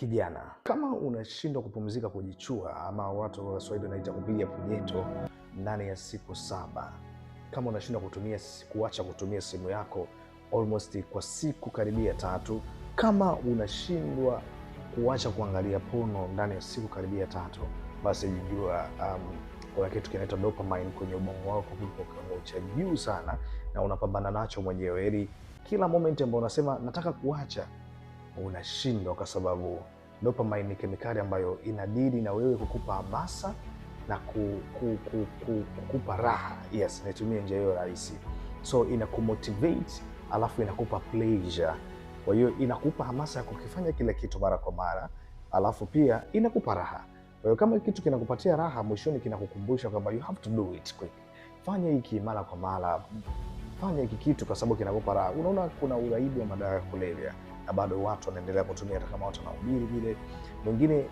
Kijana, kama unashindwa kupumzika kujichua, ama watu wa Swahili wanaita kupiga punyeto ndani ya siku 7, kama unashindwa kuacha kutumia simu yako almost kwa siku karibia 3, kama unashindwa kuacha kuangalia porno ndani ya siku karibia 3, basi jua kuna kitu kinaitwa dopamine kwenye ubongo wako kwa kiwango cha juu sana, na unapambana nacho mwenyewe. Ili kila moment ambayo unasema nataka kuacha, unashindwa, kwa sababu dopamine ni kemikali ambayo inadili na wewe kukupa hamasa na kukupa raha. Yes, nitumie njia hiyo rahisi. So inakumotivate, alafu inakupa pleasure. Kwa hiyo inakupa hamasa ya kukifanya kile kitu mara kwa mara, alafu pia inakupa raha. Kwa hiyo kama kitu kinakupatia raha, mwishoni kinakukumbusha kwamba you have to do it quick. Fanya hiki mara kwa mara, fanya hiki kitu kwa sababu kinakupa raha. Unaona kuna uraibu wa madawa ya kulevya na bado watu wanaendelea kutumia, hata kama watu wanahubiri vile. Wengine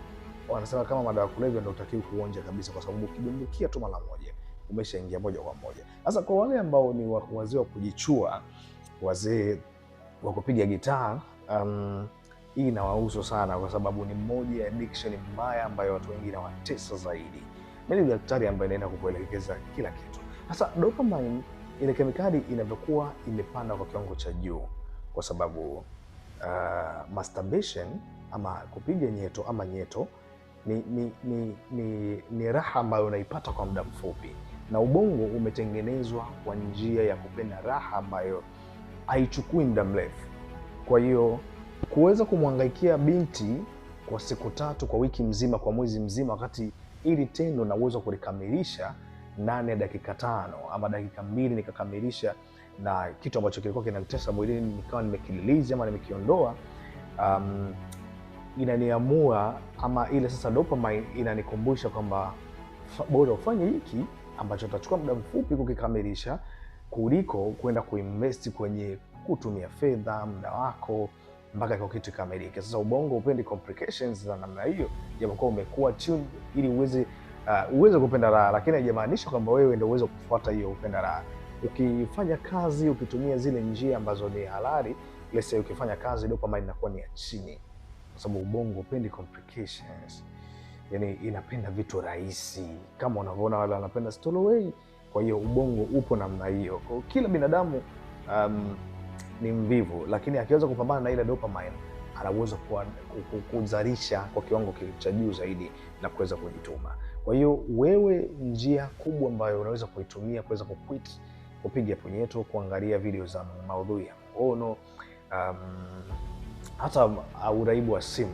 wanasema kama madawa ya kulevya ndio utakiwa kuonja kabisa, kwa sababu ukidumbukia tu mara moja umeshaingia moja kwa moja. Sasa kwa wale ambao ni wazee wa kujichua, wazee wa kupiga gitaa, hii inawahusu sana, kwa sababu ni moja ya addiction mbaya ambayo watu wengi inawatesa zaidi. Mimi ni daktari ambaye naenda kukuelekeza kila kitu. Sasa dopamine, ile kemikali inavyokuwa imepanda kwa kiwango cha juu, kwa sababu masturbation ama kupiga nyeto ama nyeto ni raha ambayo unaipata kwa muda mfupi, na ubongo umetengenezwa kwa njia ya kupenda raha ambayo haichukui muda mrefu. Kwa hiyo kuweza kumhangaikia binti kwa siku 3, kwa wiki mzima, kwa mwezi mzima, wakati ili tendo na uwezo kulikamilisha ndani ya dakika 5 ama dakika 2 nikakamilisha, na kitu ambacho kilikuwa kinanitesa mwilini nikawa nimekililiza ama nimekiondoa, inaniamua, ama ile sasa dopamine inanikumbusha kwamba bora ufanye hiki ambacho utachukua muda mfupi kukikamilisha, kuliko kwenda kuinvest kwenye kutumia fedha, muda wako mpaka kwa kitu kikamilike. Sasa ubongo upendi complications za namna hiyo, japokuwa umekuwa tuned ili uweze kupenda raha, lakini haijamaanisha kwamba wewe ndio uweze kufuata hiyo kupenda raha. Ukifanya kazi, ukitumia zile njia ambazo ni halali, let's say ukifanya kazi, dopamine inakuwa ni ya chini, kwa sababu ubongo upendi complications. Yani inapenda vitu rahisi, kama unavyoona wale wanapenda stowaway. Kwa hiyo ubongo upo namna hiyo. Kwa kila binadamu ni mvivu, lakini akiweza kupambana na ile dopamine, anaweza kuzalisha kwa kiwango cha juu zaidi na kuweza kujituma. Kwa hiyo wewe, njia kubwa ambayo unaweza kuitumia kuweza kuquit kupiga punyeto, kuangalia video za maudhui ya ngono, hata uraibu wa simu,